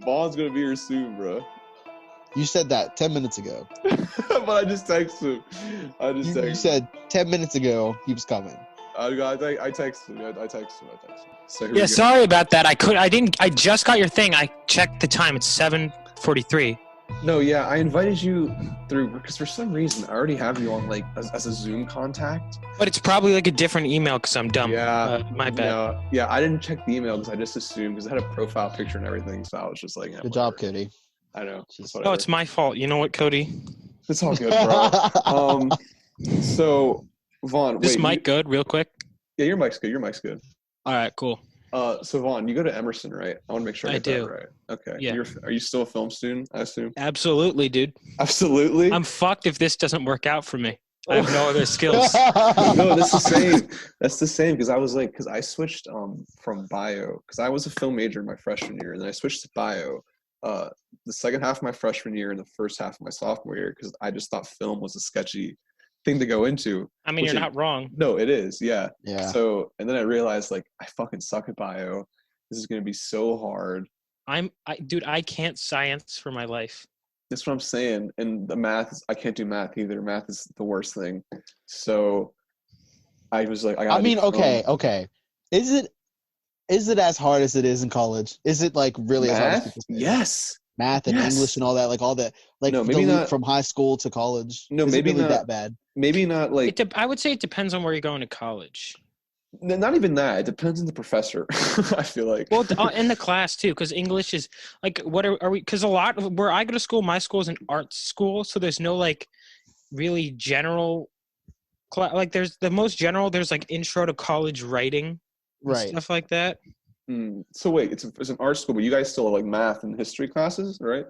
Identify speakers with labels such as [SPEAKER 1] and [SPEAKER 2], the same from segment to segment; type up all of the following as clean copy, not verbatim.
[SPEAKER 1] Vaughn's gonna be here soon, bro.
[SPEAKER 2] You said that 10 minutes ago.
[SPEAKER 1] But I just texted him.
[SPEAKER 2] You said 10 minutes ago he was coming.
[SPEAKER 1] I texted him. I texted him. So here we go.
[SPEAKER 3] Sorry about that. I just got your thing. I checked the time. It's 7:43.
[SPEAKER 1] No, yeah, I invited you through because for some reason I already have you on like as a Zoom contact.
[SPEAKER 3] But it's probably like a different email because I'm dumb.
[SPEAKER 1] Yeah,
[SPEAKER 3] my bad.
[SPEAKER 1] Yeah, I didn't check the email because I just assumed because it had a profile picture and everything, so I was just like,
[SPEAKER 2] Good job, Cody.
[SPEAKER 1] I know.
[SPEAKER 3] Oh, it's my fault. You know what, Cody?
[SPEAKER 1] It's all good, bro. So Vaughn,
[SPEAKER 3] This mic good, real quick?
[SPEAKER 1] Yeah, your mic's good. Your mic's good.
[SPEAKER 3] All right, cool.
[SPEAKER 1] So Vaughn, you go to Emerson, right? I want to make sure I get
[SPEAKER 3] do.
[SPEAKER 1] that right. Okay.
[SPEAKER 3] Yeah.
[SPEAKER 1] Are you still a film student, I assume?
[SPEAKER 3] Absolutely, dude.
[SPEAKER 1] Absolutely?
[SPEAKER 3] I'm fucked if this doesn't work out for me. I have no other skills.
[SPEAKER 1] No, that's the same. That's the same because I switched from bio because I was a film major my freshman year, and then I switched to bio the second half of my freshman year and the first half of my sophomore year because I just thought film was a sketchy thing to go into.
[SPEAKER 3] I mean, you're not wrong.
[SPEAKER 1] No, it is. Yeah.
[SPEAKER 2] Yeah.
[SPEAKER 1] So, and then I realized like I fucking suck at bio. This is going to be so hard.
[SPEAKER 3] Dude, I can't science for my life.
[SPEAKER 1] That's what I'm saying. And the math, I can't do math either. Math is the worst thing. So I was like,
[SPEAKER 2] okay. Is it as hard as it is in college? Is it like really
[SPEAKER 1] math?
[SPEAKER 2] as hard as people say?
[SPEAKER 1] Yes.
[SPEAKER 2] Math and English and all that, like all that, like
[SPEAKER 1] no,
[SPEAKER 2] maybe
[SPEAKER 1] not
[SPEAKER 2] from high school to college.
[SPEAKER 1] No,
[SPEAKER 2] is
[SPEAKER 1] maybe
[SPEAKER 2] it really
[SPEAKER 1] not
[SPEAKER 2] that bad.
[SPEAKER 1] Maybe not like.
[SPEAKER 3] I would say it depends on where you're going to college.
[SPEAKER 1] Not even that. It depends on the professor. I feel like.
[SPEAKER 3] Well, in the class too, because English is like, what are we? Because a lot of where I go to school, my school is an arts school, so there's no like really general. Like there's the most general. There's like intro to college writing,
[SPEAKER 2] right?
[SPEAKER 3] Stuff like that.
[SPEAKER 1] So wait, it's an art school, but you guys still have like math and history classes, right?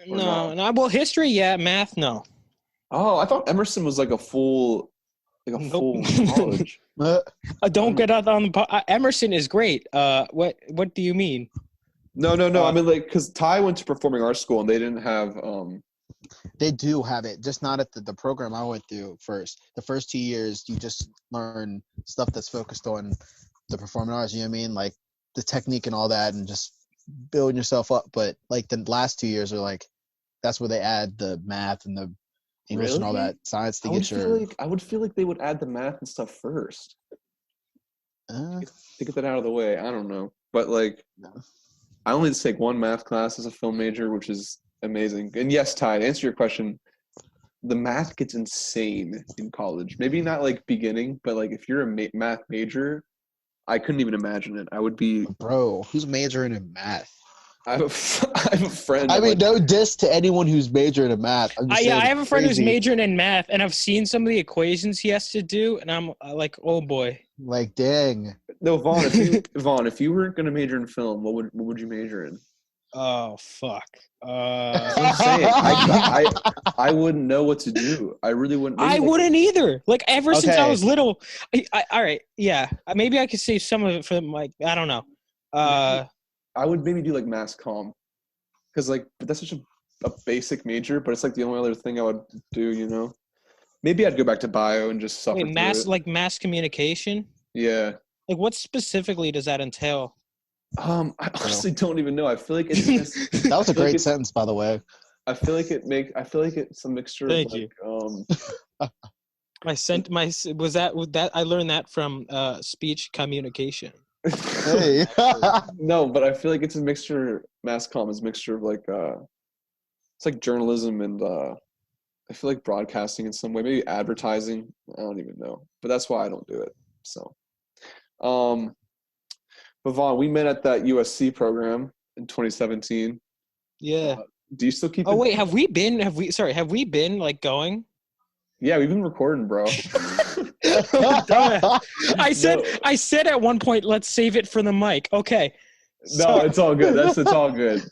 [SPEAKER 3] No. Well, history, yeah. Math, no.
[SPEAKER 1] Oh, I thought Emerson was like a full college.
[SPEAKER 3] Don't get out on the Emerson is great. What do you mean?
[SPEAKER 1] No. I mean, like, because Ty went to performing arts school and they didn't have.
[SPEAKER 2] They do have it, just not at the program I went through first. The first 2 years, you just learn stuff that's focused on the performing arts. You know what I mean, like the technique and all that, and just building yourself up. But like the last 2 years are like that's where they add the math and the English and all that science to get your.
[SPEAKER 1] I would feel like they would add the math and stuff first to get that out of the way. I don't know, but like, I only take one math class as a film major, which is amazing. And yes, Ty, to answer your question, the math gets insane in college. Maybe not like beginning, but like if you're a math major, I couldn't even imagine it. I would be.
[SPEAKER 2] Bro, who's majoring in math?
[SPEAKER 1] I have a friend.
[SPEAKER 2] I mean, no diss to anyone who's majoring in math.
[SPEAKER 3] I have a friend who's majoring in math, and I've seen some of the equations he has to do, and I'm like, oh boy.
[SPEAKER 2] Like, dang.
[SPEAKER 1] No, Vaughn. If you were gonna major in film, what would you major in?
[SPEAKER 3] Oh fuck.
[SPEAKER 1] That's what I'm saying. I wouldn't know what to do. I really wouldn't.
[SPEAKER 3] I wouldn't either. Like ever since I was little. All right, yeah. Maybe I could save some of it for like I don't know.
[SPEAKER 1] I would maybe do like mass comm, because like that's such a basic major, but it's like the only other thing I would do. You know, maybe I'd go back to bio and just suffer.
[SPEAKER 3] Wait, mass communication.
[SPEAKER 1] Yeah.
[SPEAKER 3] Like what specifically does that entail?
[SPEAKER 1] I honestly don't even know. I feel like it's just,
[SPEAKER 2] that was a great sentence, by the way.
[SPEAKER 1] I feel like it's a mixture.
[SPEAKER 3] Thank
[SPEAKER 1] of
[SPEAKER 3] you. I learned that from speech communication.
[SPEAKER 2] Hey.
[SPEAKER 1] No, but I feel like it's a mixture. Mass comm is a mixture of like it's like journalism and I feel like broadcasting in some way, maybe advertising. I don't even know, but that's why I don't do it. So, but Vaughn, we met at that USC program in 2017.
[SPEAKER 3] Yeah.
[SPEAKER 1] Do you still keep?
[SPEAKER 3] Oh wait, have we been like going?
[SPEAKER 1] Yeah, we've been recording, bro.
[SPEAKER 3] I said at one point, let's save it for the mic. Okay.
[SPEAKER 1] No, it's all good. It's all good.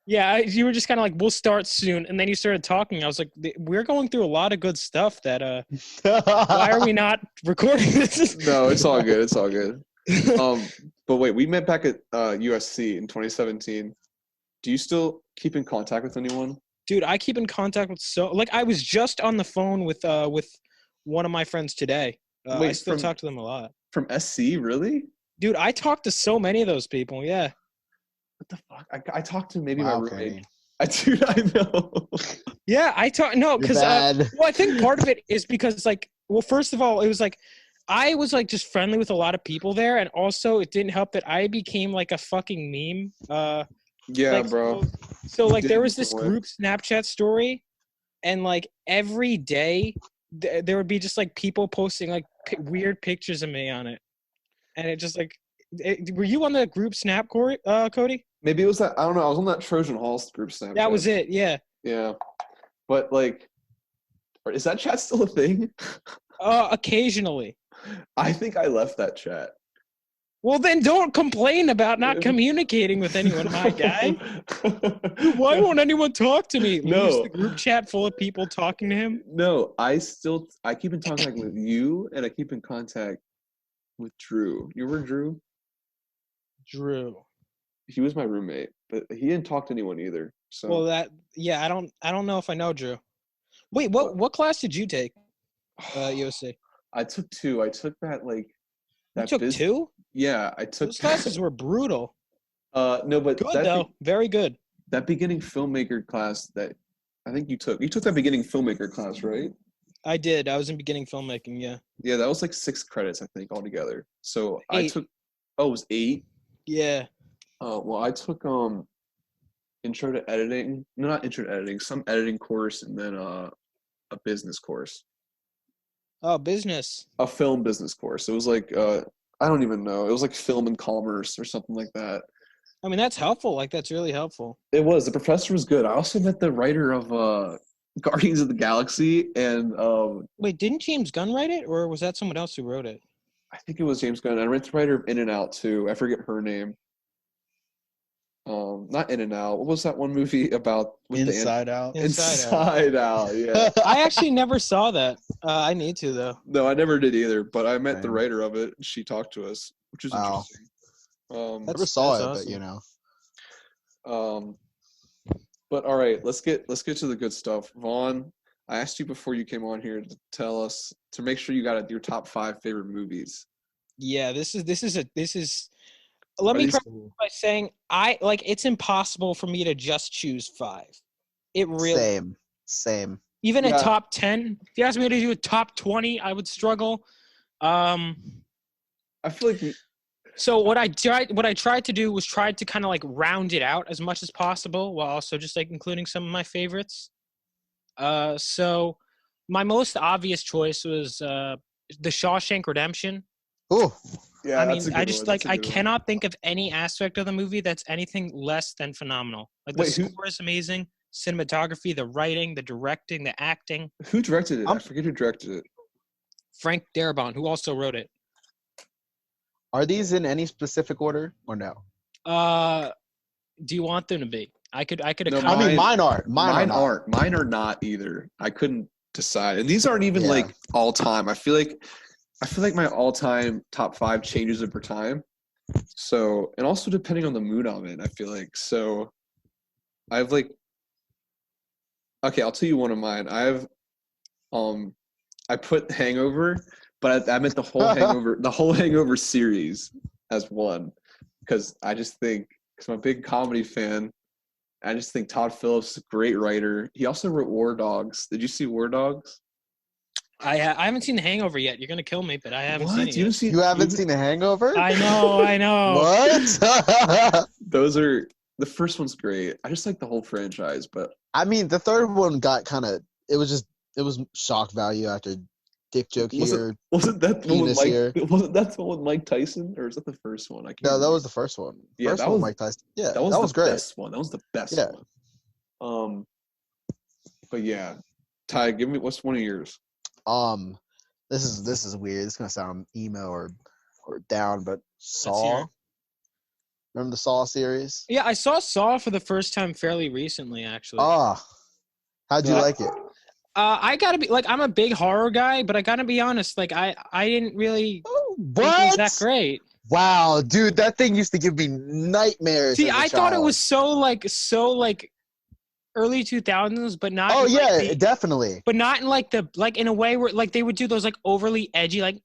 [SPEAKER 3] Yeah, you were just kind of like, we'll start soon. And then you started talking. I was like, we're going through a lot of good stuff that, why are we not recording this?
[SPEAKER 1] No, it's all good. It's all good. But wait, we met back at USC in 2017. Do you still keep in contact with anyone?
[SPEAKER 3] Dude, I keep in contact with I was just on the phone with one of my friends today. I still talk to them a lot.
[SPEAKER 1] From SC, really?
[SPEAKER 3] Dude, I talked to so many of those people, yeah.
[SPEAKER 1] What the fuck? I talked to maybe
[SPEAKER 2] Wow,
[SPEAKER 1] my roommate.
[SPEAKER 2] Cody.
[SPEAKER 1] I know.
[SPEAKER 3] Yeah, I because
[SPEAKER 2] bad.
[SPEAKER 3] well, I think part of it is because like, well, first of all, it was like I was like just friendly with a lot of people there, and also it didn't help that I became like a fucking meme.
[SPEAKER 1] Yeah,
[SPEAKER 3] Like,
[SPEAKER 1] bro.
[SPEAKER 3] So
[SPEAKER 1] You
[SPEAKER 3] like
[SPEAKER 1] did
[SPEAKER 3] there
[SPEAKER 1] in
[SPEAKER 3] was
[SPEAKER 1] some
[SPEAKER 3] this
[SPEAKER 1] way.
[SPEAKER 3] group Snapchat story, and like every day there would be just like people posting like weird pictures of me on it, and it just like, were you on the group Snap, Cody?
[SPEAKER 1] Maybe it was that. I don't know. I was on that Trojan Halls group Snapchat.
[SPEAKER 3] That was it. Yeah.
[SPEAKER 1] Yeah, but like, is that chat still a thing?
[SPEAKER 3] Occasionally.
[SPEAKER 1] I think I left that chat.
[SPEAKER 3] Well, then don't complain about not communicating with anyone, my guy. Dude, why won't anyone talk to me?
[SPEAKER 1] No.
[SPEAKER 3] Lose the group chat full of people talking to him?
[SPEAKER 1] No, I keep in contact with you, and I keep in contact with Drew. You were Drew?
[SPEAKER 3] Drew.
[SPEAKER 1] He was my roommate, but he didn't talk to anyone either. So
[SPEAKER 3] Well, I don't know if I know Drew. Wait, what class did you take? USC.
[SPEAKER 1] I took 2. I took that like
[SPEAKER 3] You
[SPEAKER 1] that
[SPEAKER 3] took 2?
[SPEAKER 1] Yeah, I took
[SPEAKER 3] Those classes were brutal.
[SPEAKER 1] no, but
[SPEAKER 3] Good though, very good.
[SPEAKER 1] That beginning filmmaker class that I think you took that beginning filmmaker class, right?
[SPEAKER 3] I did. I was in beginning filmmaking. Yeah.
[SPEAKER 1] Yeah, that was like 6 credits I think altogether. So
[SPEAKER 3] 8.
[SPEAKER 1] I took it was 8.
[SPEAKER 3] Yeah.
[SPEAKER 1] Well, I took intro to editing. No, not intro to editing. Some editing course, and then a business course.
[SPEAKER 3] Oh, business.
[SPEAKER 1] A film business course. It was like I don't even know. It was like film and commerce or something like that.
[SPEAKER 3] I mean, that's helpful. Like, that's really helpful.
[SPEAKER 1] It was. The professor was good. I also met the writer of Guardians of the Galaxy, and
[SPEAKER 3] Wait, didn't James Gunn write it, or was that someone else who wrote it?
[SPEAKER 1] I think it was James Gunn. I read the writer of In and Out too. I forget her name. Not In and Out. What was that one movie about? With
[SPEAKER 2] Inside Out.
[SPEAKER 1] Inside Out. Yeah.
[SPEAKER 3] I actually never saw that. I need to though.
[SPEAKER 1] No, I never did either. But I met the
[SPEAKER 2] Same.
[SPEAKER 1] writer of it. She talked to us, which is
[SPEAKER 2] Wow.
[SPEAKER 1] interesting.
[SPEAKER 2] Never saw it,
[SPEAKER 3] awesome.
[SPEAKER 2] but you know.
[SPEAKER 1] But all right, let's get to the good stuff. Vaughn, I asked you before you came on here to tell us to make sure you got your top 5 favorite movies.
[SPEAKER 3] Yeah, this is. Let me preface by saying it's impossible for me to just choose 5. It really
[SPEAKER 2] same.
[SPEAKER 3] Even a top 10. If you asked me to do a top 20, I would struggle.
[SPEAKER 1] I feel like
[SPEAKER 3] So what I tried to do was try to kind of like round it out as much as possible while also just like including some of my favorites. So my most obvious choice was The Shawshank Redemption.
[SPEAKER 2] Oh,
[SPEAKER 1] yeah.
[SPEAKER 3] I mean,
[SPEAKER 1] that's a good one.
[SPEAKER 3] I cannot think of any aspect of the movie that's anything less than phenomenal. Like the score is amazing, cinematography, the writing, the directing, the acting.
[SPEAKER 1] Who directed it? I forget who directed it.
[SPEAKER 3] Frank Darabont, who also wrote it.
[SPEAKER 2] are these in any specific order or no?
[SPEAKER 3] Do you want them to be? I could.
[SPEAKER 1] No,
[SPEAKER 2] I mean, mine are.
[SPEAKER 1] Mine aren't. Mine are not either. I couldn't decide, and these aren't even like all time. I feel like my all time top 5 changes over time. So, and also depending on the mood I'm in, I feel like. So, I have like. Okay, I'll tell you one of mine. I have, I put Hangover, but I meant the whole Hangover series as one, because I just think, because I'm a big comedy fan, I just think Todd Phillips is a great writer. He also wrote War Dogs. Did you see War Dogs?
[SPEAKER 3] I haven't seen The Hangover yet. You're gonna kill me, but I haven't seen it yet.
[SPEAKER 2] You haven't seen The Hangover?
[SPEAKER 3] I know.
[SPEAKER 2] What?
[SPEAKER 1] Those are the first one's great. I just like the whole franchise, but
[SPEAKER 2] I mean, the third one got kind of. It was shock value after dick joke here.
[SPEAKER 1] Wasn't that the one with
[SPEAKER 2] here.
[SPEAKER 1] Wasn't that the one with Mike Tyson, or is that the first one? I can't.
[SPEAKER 2] No,
[SPEAKER 1] remember.
[SPEAKER 2] that was the first one.
[SPEAKER 1] Yeah,
[SPEAKER 2] first
[SPEAKER 1] that
[SPEAKER 2] one,
[SPEAKER 1] was
[SPEAKER 2] Mike Tyson. Yeah,
[SPEAKER 1] that was the
[SPEAKER 2] great.
[SPEAKER 1] best one. That was the best
[SPEAKER 2] Yeah.
[SPEAKER 1] one. But yeah, Ty, give me what's one of yours?
[SPEAKER 2] This is weird. It's gonna sound emo or down, but
[SPEAKER 3] hear
[SPEAKER 2] Saw.
[SPEAKER 3] it.
[SPEAKER 2] Remember the Saw series?
[SPEAKER 3] Yeah, I saw Saw for the first time fairly recently, actually.
[SPEAKER 2] How'd you like it?
[SPEAKER 3] I gotta be like, I'm a big horror guy, but I gotta be honest, like I didn't really think it was that great.
[SPEAKER 2] Wow, dude, that thing used to give me nightmares.
[SPEAKER 3] See, I thought it was so early 2000s, but not.
[SPEAKER 2] Oh
[SPEAKER 3] in,
[SPEAKER 2] yeah,
[SPEAKER 3] like,
[SPEAKER 2] definitely.
[SPEAKER 3] But not in in a way where like they would do those like overly edgy camera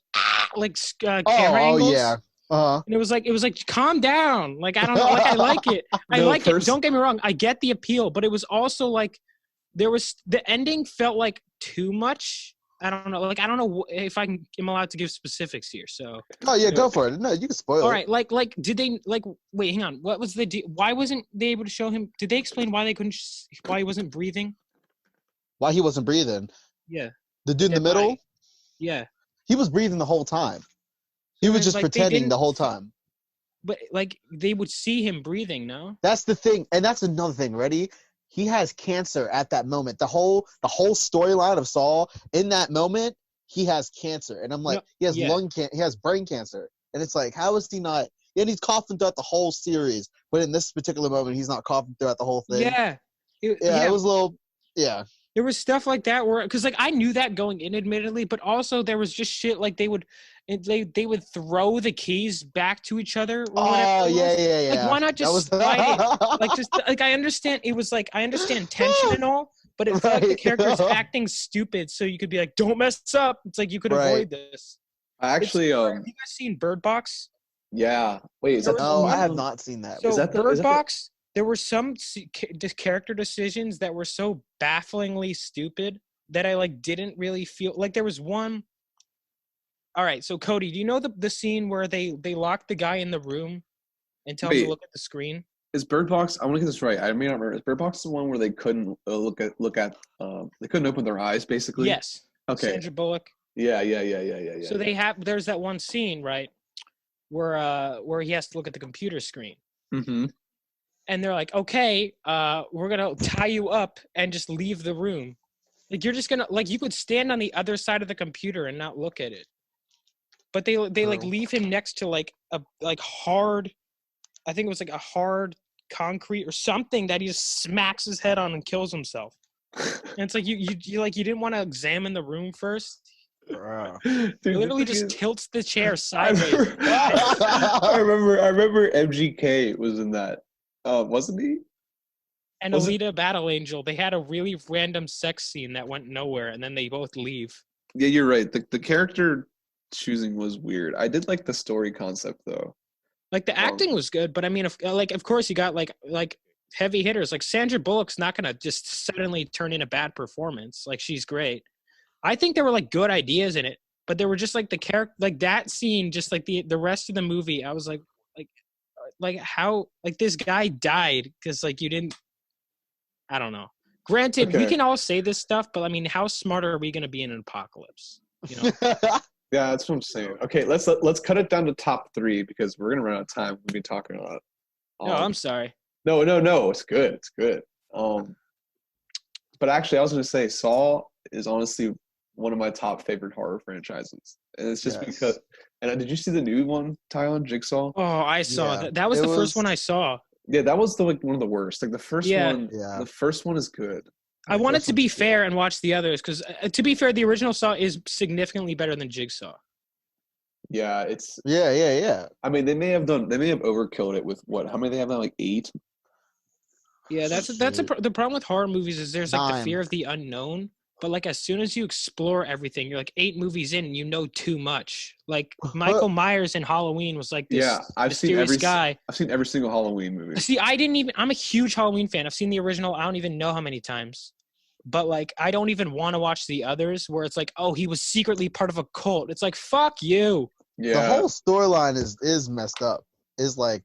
[SPEAKER 2] Oh
[SPEAKER 3] angles.
[SPEAKER 2] yeah.
[SPEAKER 3] And it was like, calm down. Like, I don't know. Like, I like it. I like it. Don't get me wrong. I get the appeal, but it was also like, the ending felt like too much. I don't know. Like, I don't know if I'm allowed to give specifics here. So.
[SPEAKER 2] Oh yeah, go for it. No, you can spoil it.
[SPEAKER 3] All right. Like, did they wait? Hang on. What was the deal? Why wasn't they able to show him? Did they explain why why he wasn't breathing?
[SPEAKER 2] Why he wasn't breathing?
[SPEAKER 3] Yeah.
[SPEAKER 2] The dude in the middle.
[SPEAKER 3] Why? Yeah.
[SPEAKER 2] He was breathing the whole time. He was just pretending the whole time.
[SPEAKER 3] But like, they would see him breathing. No.
[SPEAKER 2] That's the thing, and that's another thing. Ready? He has cancer at that moment. The whole storyline of Saul in that moment, he has cancer, and I'm like, he has he has brain cancer, and it's like, how is he not? And he's coughing throughout the whole series, but in this particular moment, he's not coughing throughout the whole thing.
[SPEAKER 3] Yeah,
[SPEAKER 2] it was a little, yeah.
[SPEAKER 3] There was stuff like that where, because like I knew that going in, admittedly, but also there was just shit like they would throw the keys back to each other. Or
[SPEAKER 2] oh yeah.
[SPEAKER 3] Like, why not just slide it? Like, just like, I understand it was like, I understand tension and all, but it felt like the character's acting stupid, so you could be like, don't mess up. It's like you could avoid this.
[SPEAKER 1] I actually
[SPEAKER 3] have you guys seen Bird Box?
[SPEAKER 1] Yeah. Wait, is that?
[SPEAKER 2] No, I have not seen that.
[SPEAKER 3] So Bird Box. There were some character decisions that were so bafflingly stupid that I like didn't really feel like there was one. All right, so Cody, do you know the scene where they lock the guy in the room and tell him to look at the screen?
[SPEAKER 1] Is Bird Box? I want to get this right. I may not remember. Is Bird Box the one where they couldn't look at? They couldn't open their eyes, basically.
[SPEAKER 3] Yes.
[SPEAKER 1] Okay.
[SPEAKER 3] Sandra Bullock.
[SPEAKER 1] Yeah.
[SPEAKER 3] So there's that one scene, right, where he has to look at the computer screen.
[SPEAKER 1] Mm-hmm.
[SPEAKER 3] And they're like, okay, we're going to tie you up and just leave the room. Like, you're just going to, like, you could stand on the other side of the computer and not look at it. But they like, leave him next to, like, a hard, I think it was, like, a hard concrete or something that he just smacks his head on and kills himself. And it's like, you didn't want to examine the room first?
[SPEAKER 1] Dude,
[SPEAKER 3] he literally just tilts the chair sideways.
[SPEAKER 1] I remember MGK was in that. Wasn't he?
[SPEAKER 3] And Alita Battle Angel, they had a really random sex scene that went nowhere, and then they both leave.
[SPEAKER 1] Yeah, you're right. The character choosing was weird. I did like the story concept though.
[SPEAKER 3] Like, the acting was good, but I mean, of course you got like heavy hitters. Like, Sandra Bullock's not gonna just suddenly turn in a bad performance. Like, she's great. I think there were like good ideas in it, but there were just like the character, like that scene, just like the rest of the movie. I was like how, like, this guy died because like you didn't, I don't know. Granted, we can all say this stuff, but I mean, how smart are we going to be in an apocalypse? You know?
[SPEAKER 1] Yeah, that's what I'm saying. Okay, let's cut it down to top 3 because we're gonna run out of time. We've been talking a lot.
[SPEAKER 3] No, I'm sorry.
[SPEAKER 1] No, it's good. It's good. But actually, I was gonna say Saw is honestly one of my top favorite horror franchises, and it's just because. And did you see the new one, Tyyonn, Jigsaw?
[SPEAKER 3] Oh, I saw that. That was the first one I saw.
[SPEAKER 1] Yeah, that was one of the worst. Like the first one. Yeah. The first one is good.
[SPEAKER 3] I wanted to be fair and watch the others because, to be fair, the original Saw is significantly better than Jigsaw.
[SPEAKER 1] Yeah, it's.
[SPEAKER 2] Yeah.
[SPEAKER 1] I mean, they may have overkilled it with what? How many they have now? Like 8.
[SPEAKER 3] Yeah, the problem with horror movies is there's like 9. The fear of the unknown. But like, as soon as you explore everything, you're like 8 movies in, and you know too much. Like, Michael Myers in Halloween was like this mysterious guy.
[SPEAKER 1] I've seen every single Halloween movie.
[SPEAKER 3] See, I'm a huge Halloween fan. I've seen the original. I don't even know how many times. But like, I don't even want to watch the others where it's like, oh, he was secretly part of a cult. It's like, fuck you.
[SPEAKER 2] Yeah. The whole storyline is messed up. Is like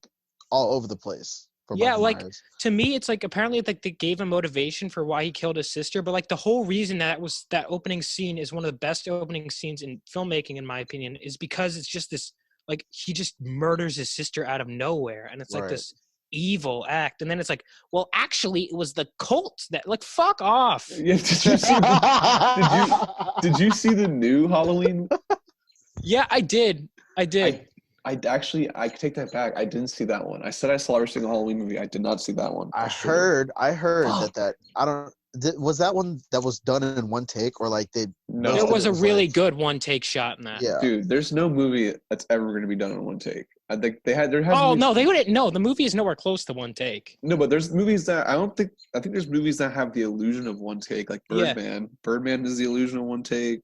[SPEAKER 2] all over the place.
[SPEAKER 3] Yeah, like, to me, it's like, apparently like they gave him motivation for why he killed his sister, but like the whole reason that opening scene is one of the best opening scenes in filmmaking, in my opinion, is because it's just this, like, he just murders his sister out of nowhere, and it's like this evil act, and then it's like, well, actually, it was the cult that, like, fuck off.
[SPEAKER 1] Yeah, did you see the new Halloween?
[SPEAKER 3] Yeah, I did.
[SPEAKER 1] I take that back. I didn't see that one. I said I saw every single Halloween movie. I did not see that one.
[SPEAKER 2] I heard that I don't. Was that one that was done in one take, or like they?
[SPEAKER 3] No, there was a really good one take shot in that.
[SPEAKER 2] Yeah,
[SPEAKER 1] dude, there's no movie that's ever going to be done in one take. I think there has.
[SPEAKER 3] Oh no, they wouldn't. No, the movie is nowhere close to one take.
[SPEAKER 1] No, but there's movies that I think there's movies that have the illusion of one take, like Birdman. Yeah. Birdman is the illusion of one take.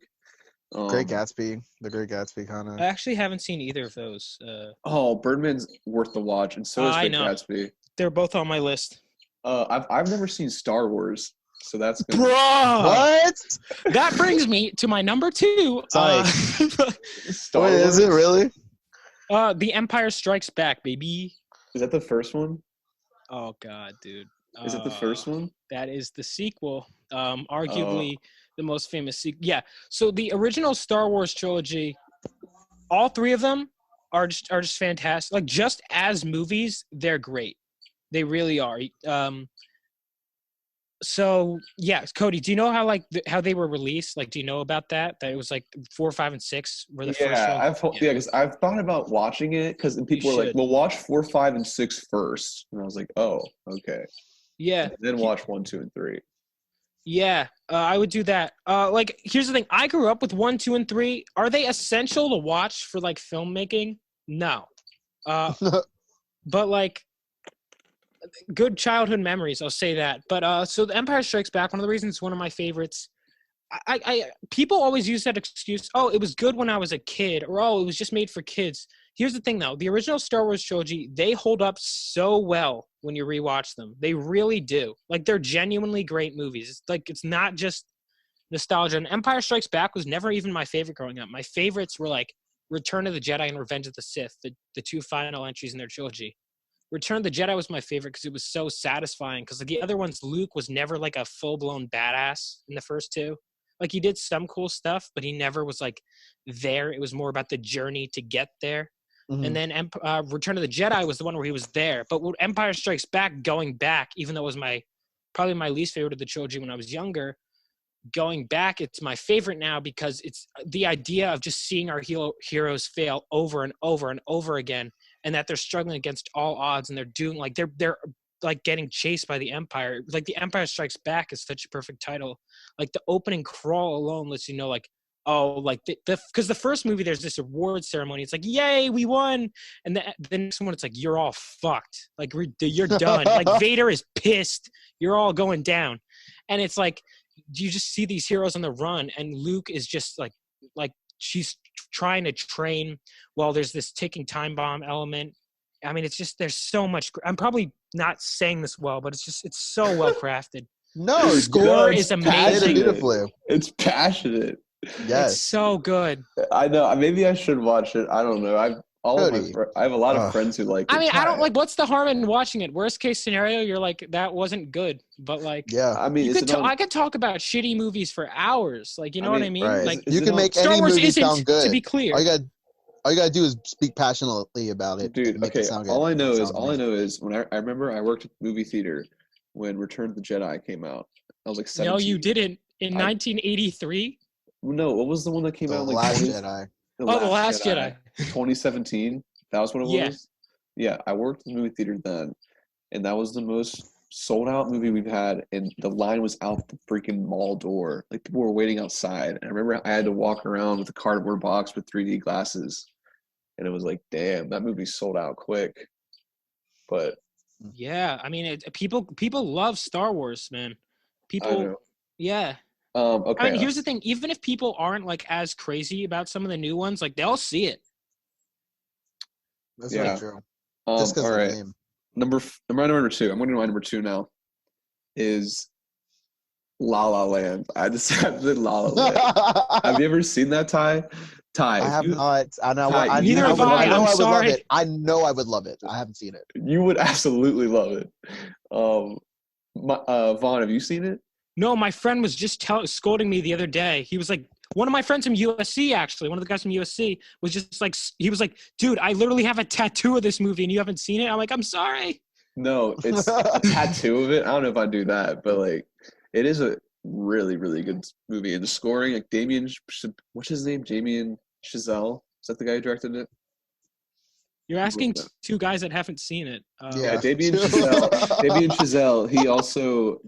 [SPEAKER 2] Great Gatsby, The Great Gatsby, kind
[SPEAKER 3] I
[SPEAKER 2] of.
[SPEAKER 3] actually haven't seen either of those.
[SPEAKER 1] Birdman's worth the watch, and so is
[SPEAKER 3] I
[SPEAKER 1] Great
[SPEAKER 3] know.
[SPEAKER 1] Gatsby.
[SPEAKER 3] They're both on my list.
[SPEAKER 1] I've never seen Star Wars, so that's good.
[SPEAKER 3] Bruh!
[SPEAKER 2] What?
[SPEAKER 3] That brings me to my number 2.
[SPEAKER 2] Sorry.
[SPEAKER 1] Star
[SPEAKER 2] Wait,
[SPEAKER 1] Wars?
[SPEAKER 2] is it really?
[SPEAKER 3] The Empire Strikes Back, baby.
[SPEAKER 1] Is that the first one?
[SPEAKER 3] Oh God, dude.
[SPEAKER 1] Is it the first one?
[SPEAKER 3] That is the sequel. Arguably the most famous sequel. Yeah. So the original Star Wars trilogy, all 3 of them are just fantastic. Like just as movies, they're great. They really are. So yeah, Cody, do you know how how they were released? Like, do you know about that? That it was like 4, 5, and 6 were the first one.
[SPEAKER 1] Because I've thought about watching it because people were like, "Well, watch 4, 5, and 6 first," and I was like, "Oh, okay."
[SPEAKER 3] Yeah.
[SPEAKER 1] And then watch 1, 2, and 3.
[SPEAKER 3] Yeah, I would do that. Like, here's the thing: I grew up with 1, 2, and 3. Are they essential to watch for like filmmaking? No. But like. Good childhood memories, I'll say that. But so The Empire Strikes Back, one of the reasons it's one of my favorites. People always use that excuse, oh, it was good when I was a kid, or oh, it was just made for kids. Here's the thing though, the original Star Wars trilogy, they hold up so well when you rewatch them. They really do. Like they're genuinely great movies. It's not just nostalgia. And Empire Strikes Back was never even my favorite growing up. My favorites were like Return of the Jedi and Revenge of the Sith, the 2 final entries in their trilogy. Return of the Jedi was my favorite because it was so satisfying. Because the other ones, Luke was never like a full-blown badass in the first 2. Like he did some cool stuff, but he never was like there. It was more about the journey to get there. Mm-hmm. And then Return of the Jedi was the one where he was there. But with Empire Strikes Back, going back, even though it was probably my least favorite of the trilogy when I was younger, going back, it's my favorite now because it's the idea of just seeing our heroes fail over and over and over again. And that they're struggling against all odds, and they're doing like they're like getting chased by the Empire. Like The Empire Strikes Back is such a perfect title. Like the opening crawl alone lets you know, like, oh, like because the first movie there's this award ceremony. It's like, yay, we won, and the next one it's like you're all fucked. Like you're done. Like Vader is pissed. You're all going down, and it's like you just see these heroes on the run, and Luke is just like she's trying to train while there's this ticking time bomb element. I mean, it's just, there's so much. I'm probably not saying this well, but it's so well crafted.
[SPEAKER 2] No,
[SPEAKER 3] the score is amazing.
[SPEAKER 2] Beautifully.
[SPEAKER 1] It's passionate.
[SPEAKER 2] Yes.
[SPEAKER 3] It's so good.
[SPEAKER 1] I know. Maybe I should watch it. I don't know. I have a lot of friends who like it.
[SPEAKER 3] I mean, I don't like, what's the harm in watching it? Worst case scenario, you're like, that wasn't good. But like,
[SPEAKER 2] yeah,
[SPEAKER 1] I mean,
[SPEAKER 3] I could talk about shitty movies for hours. Like, you know what I mean?
[SPEAKER 2] Right.
[SPEAKER 3] Like,
[SPEAKER 2] you can make
[SPEAKER 3] Star
[SPEAKER 2] any
[SPEAKER 3] Wars
[SPEAKER 2] movie
[SPEAKER 3] isn't,
[SPEAKER 2] sound good.
[SPEAKER 3] to be clear.
[SPEAKER 2] All you gotta do is speak passionately about it.
[SPEAKER 1] Dude,
[SPEAKER 2] make
[SPEAKER 1] okay.
[SPEAKER 2] it sound good.
[SPEAKER 1] All I know is when I remember I worked at the movie theater when Return of the Jedi came out. I was like 17.
[SPEAKER 3] No, you didn't. In 1983?
[SPEAKER 1] No, what was the one that came out?
[SPEAKER 2] The
[SPEAKER 1] Like
[SPEAKER 2] Last Jedi.
[SPEAKER 3] The Last Jedi.
[SPEAKER 1] 2017. That was what it
[SPEAKER 3] Yeah.
[SPEAKER 1] was? Yeah, I worked in the movie theater then, and that was the most sold out movie we've had, and the line was out the freaking mall door. Like, people were waiting outside. And I remember I had to walk around with a cardboard box with 3D glasses, and it was like, damn, that movie sold out quick. But
[SPEAKER 3] yeah, I mean, people love Star Wars, man. People, yeah.
[SPEAKER 1] Okay.
[SPEAKER 3] I mean, here's the thing: even if people aren't like as crazy about some of the new ones, like they'll see it.
[SPEAKER 2] That's very true.
[SPEAKER 1] Just because of the name. Number 2. I'm going to my number 2 now. Is La La Land. I decided La La Land. Have you ever seen that, Ty?
[SPEAKER 2] I have not. I know.
[SPEAKER 3] I would
[SPEAKER 2] love it. I know I would love it. I haven't seen it.
[SPEAKER 1] You would absolutely love it. Vaughn, have you seen it?
[SPEAKER 3] No, my friend was just scolding me the other day. He was like, one of my friends from USC, actually, one of the guys from USC, was just like, he was like, dude, I literally have a tattoo of this movie and you haven't seen it? I'm like, I'm sorry.
[SPEAKER 1] No, it's a tattoo of it. I don't know if I'd do that, but like, it is a really, really good movie. And the scoring, like what's his name? Damien Chazelle? Is that the guy who directed it?
[SPEAKER 3] You're asking two guys that haven't seen it.
[SPEAKER 1] Yeah, Damien Chazelle. Damien Chazelle. He also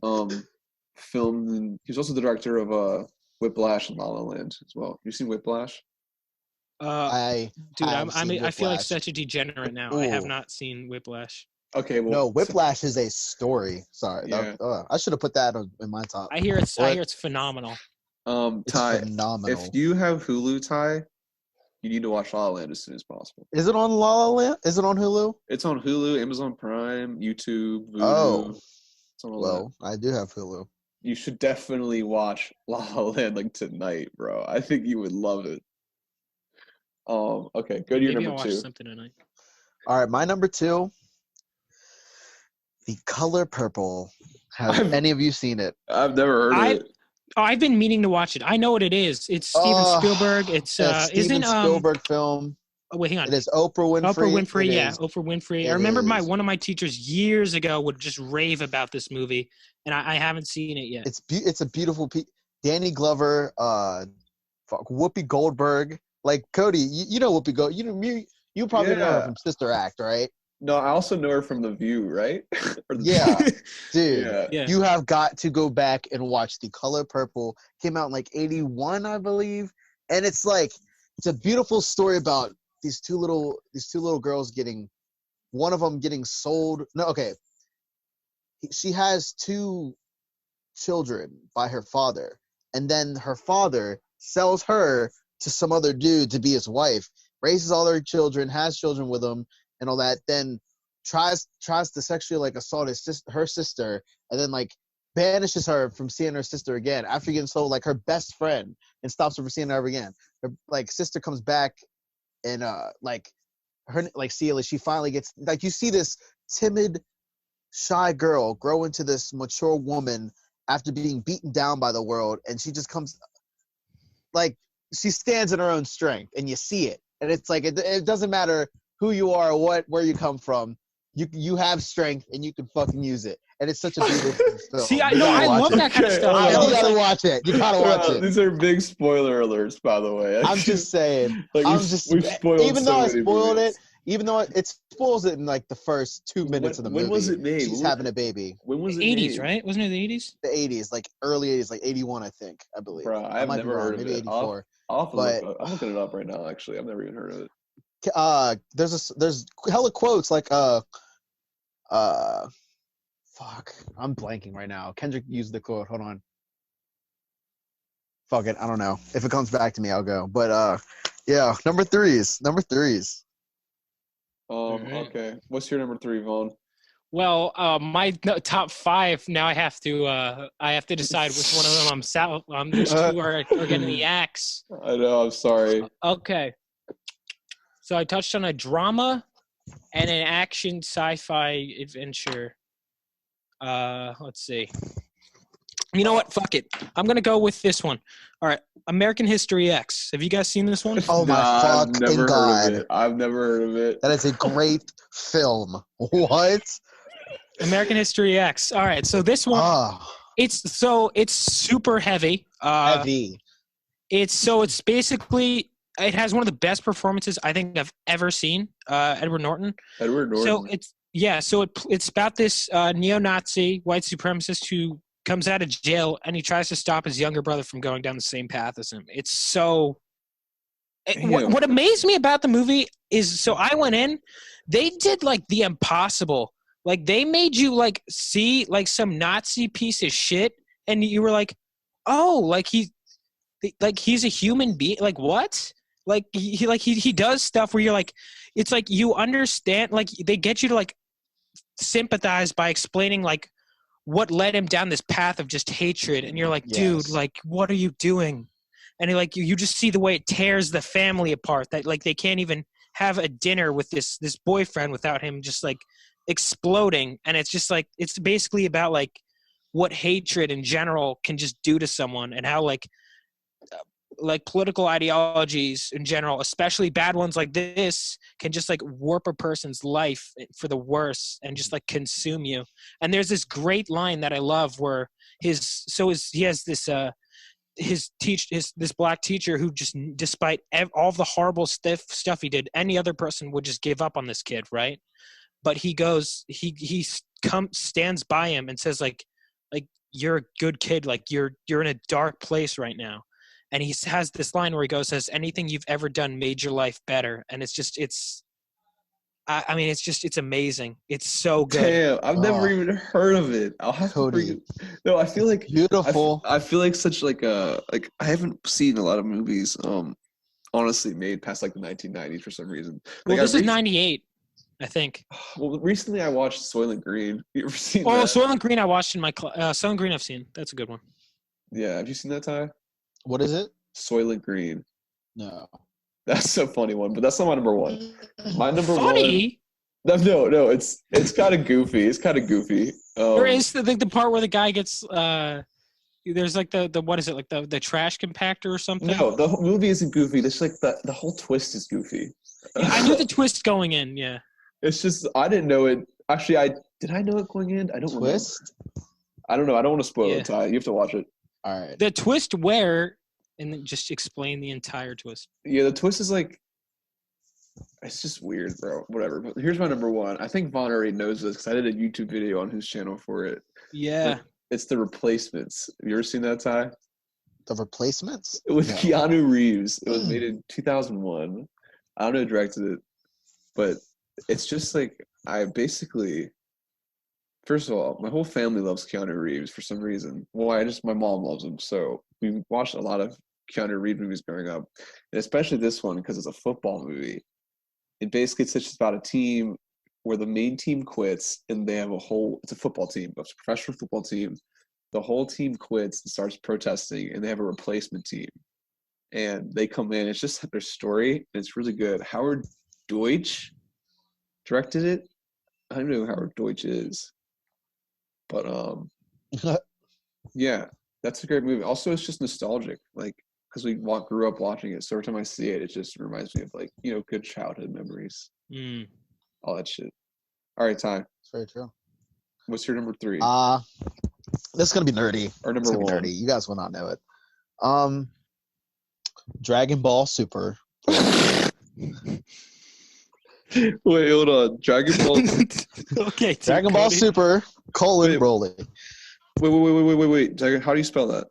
[SPEAKER 1] filmed. He was also the director of Whiplash and La La Land as well. You seen Whiplash?
[SPEAKER 3] I feel like such a degenerate now. Ooh. I have not seen Whiplash.
[SPEAKER 1] Okay, well,
[SPEAKER 2] no, Whiplash is a story. Sorry,
[SPEAKER 1] yeah.
[SPEAKER 2] I should have put that in my top.
[SPEAKER 3] I hear it's phenomenal.
[SPEAKER 2] It's
[SPEAKER 1] Ty,
[SPEAKER 2] phenomenal.
[SPEAKER 1] if you have Hulu, Ty, you need to watch La La Land as soon as possible.
[SPEAKER 2] Is it on La La Land? Is it on Hulu?
[SPEAKER 1] It's on Hulu, Amazon Prime, YouTube, Vudu.
[SPEAKER 2] Oh,
[SPEAKER 1] It's on all
[SPEAKER 2] well, I do have Hulu.
[SPEAKER 1] that. You should definitely watch La La Land like tonight, bro. I think you would love it. Okay, go to your
[SPEAKER 3] Maybe
[SPEAKER 1] number
[SPEAKER 3] I'll watch
[SPEAKER 1] 2.
[SPEAKER 3] something tonight.
[SPEAKER 2] All right, my number 2, The Color Purple. Have any of you seen it?
[SPEAKER 1] I've never heard of it.
[SPEAKER 3] I've been meaning to watch it. I know what it is. It's Steven Spielberg. It's
[SPEAKER 2] Steven Spielberg film.
[SPEAKER 3] Oh wait, hang on.
[SPEAKER 2] It is Oprah Winfrey.
[SPEAKER 3] Oprah Winfrey, yeah, Oprah Winfrey. I remember
[SPEAKER 2] is.
[SPEAKER 3] one of my teachers years ago would just rave about this movie, and I haven't seen it yet.
[SPEAKER 2] It's a beautiful piece. Danny Glover, Whoopi Goldberg. Like Cody, you know Whoopi Goldberg. You probably know her from Sister Act, right?
[SPEAKER 1] No, I also know her from The View, right?
[SPEAKER 2] Dude.
[SPEAKER 3] Yeah.
[SPEAKER 2] You have got to go back and watch The Color Purple. Came out in like 81, I believe. And it's a beautiful story about these two little girls one of them getting sold. No, okay. She has 2 children by her father. And then her father sells her to some other dude to be his wife, raises all their children, has children with him, and all that, then tries to sexually assault her sister, and then banishes her from seeing her sister again after getting sold her best friend, and stops her from seeing her ever again. Her sister comes back, and Celia, she finally gets you see this timid, shy girl grow into this mature woman after being beaten down by the world, and she just comes she stands in her own strength, and you see it, and it's it doesn't matter who you are or where you come from. You have strength, and you can fucking use it. And it's such a beautiful film.
[SPEAKER 3] See, I love that kind of stuff.
[SPEAKER 2] You gotta watch it. You gotta watch it.
[SPEAKER 1] These are big spoiler alerts, by the way.
[SPEAKER 2] I'm just saying.
[SPEAKER 1] We've spoiled
[SPEAKER 2] even though I spoiled
[SPEAKER 1] movies.
[SPEAKER 2] it, even though it spoils it in the first 2 minutes of the movie.
[SPEAKER 1] When was it made?
[SPEAKER 2] She's having a baby.
[SPEAKER 1] When was it
[SPEAKER 3] 80s,
[SPEAKER 1] made?
[SPEAKER 3] right? Wasn't it the 80s?
[SPEAKER 2] The 80s, early 80s, 81, I think, I believe.
[SPEAKER 1] Bro, I've never heard of
[SPEAKER 2] maybe
[SPEAKER 1] it.
[SPEAKER 2] 84.
[SPEAKER 1] I'm looking it up right now, actually. I've never even heard of it.
[SPEAKER 2] There's hella quotes fuck, I'm blanking right now. Kendrick used the quote. Hold on. Fuck it, I don't know. If it comes back to me, I'll go. But yeah, number threes.
[SPEAKER 1] Okay. What's your number 3, Vaughn?
[SPEAKER 3] Well, my top 5 now. I have to decide which one of them which 2 are getting the axe.
[SPEAKER 1] I know. I'm sorry.
[SPEAKER 3] Okay. So I touched on a drama and an action sci-fi adventure. Let's see. You know what? Fuck it. I'm gonna go with this one. All right, American History X. Have you guys seen this one?
[SPEAKER 2] Oh my fucking god!
[SPEAKER 1] I've never heard of it.
[SPEAKER 2] That is a great film. What?
[SPEAKER 3] American History X. All right, so this one, it's super heavy.
[SPEAKER 2] Heavy.
[SPEAKER 3] It's basically, it has one of the best performances I think I've ever seen. Edward Norton. So it's about this neo-Nazi white supremacist who comes out of jail and he tries to stop his younger brother from going down the same path as him. It's so. What amazed me about the movie is, so I went in, they did the impossible. They made you see some Nazi piece of shit, and you were oh, he's a human being. What? He does stuff where you're it's you understand. They get you to sympathize by explaining what led him down this path of just hatred, and you're dude, what are you doing? And you just see the way it tears the family apart. That they can't even have a dinner with this boyfriend without him just exploding. And it's just it's basically about what hatred in general can just do to someone, and how political ideologies in general, especially bad ones like this, can just warp a person's life for the worse and just consume you. And there's this great line that I love where he has this this black teacher who just, despite all the horrible stuff he did, any other person would just give up on this kid, right? But he stands by him and says you're a good kid, you're in a dark place right now. And he has this line where he goes, "Has anything you've ever done made your life better?" And it's I mean, it's amazing. It's so good.
[SPEAKER 1] Damn, I've never even heard of it. I'll have
[SPEAKER 2] Cody.
[SPEAKER 1] to bring it. No, I feel like
[SPEAKER 2] Beautiful.
[SPEAKER 1] I feel like such like I haven't seen a lot of movies honestly made past like the 1990s for some reason. Like,
[SPEAKER 3] Well, this is 98, I think.
[SPEAKER 1] Well, recently I watched Soylent Green. You ever seen
[SPEAKER 3] Oh,
[SPEAKER 1] that?
[SPEAKER 3] Soylent Green I watched in my Soylent Green I've seen. That's a good one.
[SPEAKER 1] Yeah, have you seen that, Ty?
[SPEAKER 2] What is it?
[SPEAKER 1] Soylent Green.
[SPEAKER 2] No.
[SPEAKER 1] That's a funny one, but that's not my number one. My number
[SPEAKER 3] Funny?
[SPEAKER 1] one. No, it's kind of goofy. It's kind of goofy.
[SPEAKER 3] There is the part where the guy gets there's like the what is it, like the trash compactor or something?
[SPEAKER 1] No, the whole movie isn't goofy. It's like the whole twist is goofy.
[SPEAKER 3] Yeah, I knew the twist going in. Yeah.
[SPEAKER 1] It's just I didn't know it. Actually, did I know it going in? I don't
[SPEAKER 2] Twist.
[SPEAKER 1] Remember. I don't know. I don't want to spoil it, Ty. You have to watch it.
[SPEAKER 2] All right.
[SPEAKER 3] The twist where, and then just explain the entire twist.
[SPEAKER 1] Yeah, the twist is like, it's just weird, bro. Whatever. But here's my number one. I think Vaughn already knows this because I did a YouTube video on his channel for it.
[SPEAKER 3] Yeah.
[SPEAKER 1] It's The Replacements. Have you ever seen that, Ty?
[SPEAKER 2] The Replacements?
[SPEAKER 1] With Keanu Reeves. It was made in 2001. I don't know who directed it, but it's just like, first of all, my whole family loves Keanu Reeves for some reason. Well, my mom loves him, so we watched a lot of Keanu Reeves movies growing up, and especially this one because it's a football movie. It basically it's just about a team where the main team quits, and they have it's a football team, it's a professional football team. The whole team quits and starts protesting, and they have a replacement team. And they come in, it's just their story, and it's really good. Howard Deutsch directed it. I don't know who Howard Deutsch is. But yeah, that's a great movie. Also, it's just nostalgic, like because we grew up watching it. So every time I see it, it just reminds me of like good childhood memories, all that shit. All right, Ty.
[SPEAKER 2] It's very true.
[SPEAKER 1] What's your number 3?
[SPEAKER 2] This is gonna be nerdy.
[SPEAKER 1] Or number 1.
[SPEAKER 2] Nerdy. You guys will not know it. Dragon Ball Super.
[SPEAKER 1] Wait, hold on. Dragon Ball.
[SPEAKER 3] Okay.
[SPEAKER 2] Dragon Ball Super. Broly.
[SPEAKER 1] Wait. How do you spell that?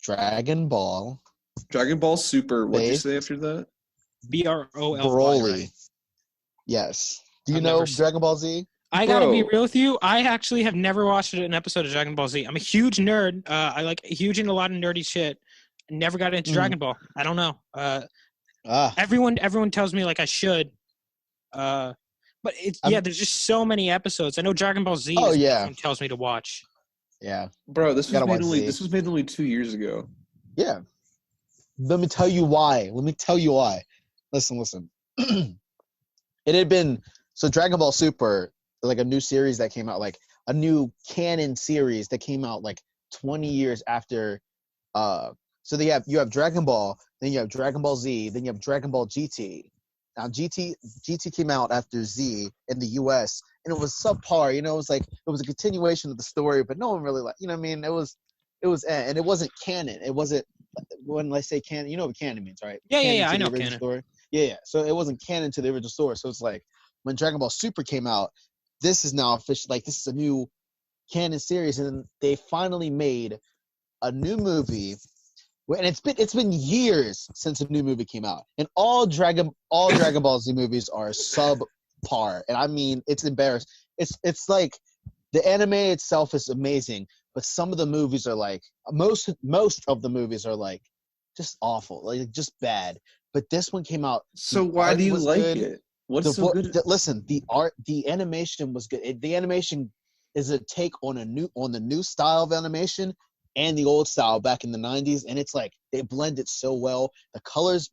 [SPEAKER 2] Dragon Ball.
[SPEAKER 1] Dragon Ball Super. What did you say after that?
[SPEAKER 3] BROLY.
[SPEAKER 2] Broly.
[SPEAKER 3] Right?
[SPEAKER 2] Yes. Do you know Dragon Ball Z?
[SPEAKER 3] I gotta be real with you. I actually have never watched an episode of Dragon Ball Z. I'm a huge nerd. I like huge into a lot of nerdy shit. Never got into Dragon Ball. I don't know. Everyone tells me like I should. But there's just so many episodes. I know Dragon Ball Z. Everyone tells me to watch.
[SPEAKER 2] Yeah,
[SPEAKER 1] bro. This was made only 2 years ago.
[SPEAKER 2] Yeah. Let me tell you why. Listen. It had been Dragon Ball Super, like a new series that came out, like a new canon series that came out like 20 years after. So you have Dragon Ball, then you have Dragon Ball Z, then you have Dragon Ball GT. Now GT came out after Z in the US, and it was subpar. It was like it was a continuation of the story, but no one really liked. You know what I mean? It was, and it wasn't canon. It wasn't, when I say canon, you know what canon means, right?
[SPEAKER 3] Yeah. I know canon.
[SPEAKER 2] Story. Yeah. So it wasn't canon to the original story. So it's like when Dragon Ball Super came out, this is now official. Like this is a new canon series, and they finally made a new movie. And it's been years since a new movie came out, and all Dragon Ball Z movies are subpar, and I mean it's embarrassing. It's like the anime itself is amazing, but some of the movies are like most of the movies are like just awful, like just bad. But this one came out.
[SPEAKER 1] So why do you like it? What's so good?
[SPEAKER 2] Listen, the animation was good. The animation is a take on the new style of animation and the old style back in the 90s, and it's like they blend it so well. The colors,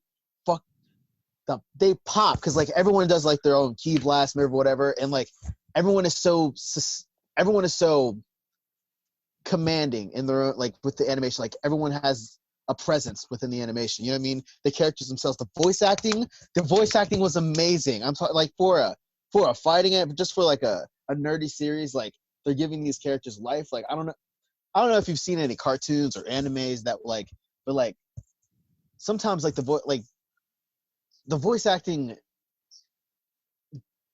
[SPEAKER 2] they pop because like everyone does like their own key blast move or whatever, and like everyone is so commanding in their own, like with the animation. Like everyone has a presence within the animation. You know what I mean? The characters themselves, the voice acting was amazing. I'm talking like for a fighting it, just for like a nerdy series, like they're giving these characters life. Like I don't know if you've seen any cartoons or animes that like, but like sometimes like the voice acting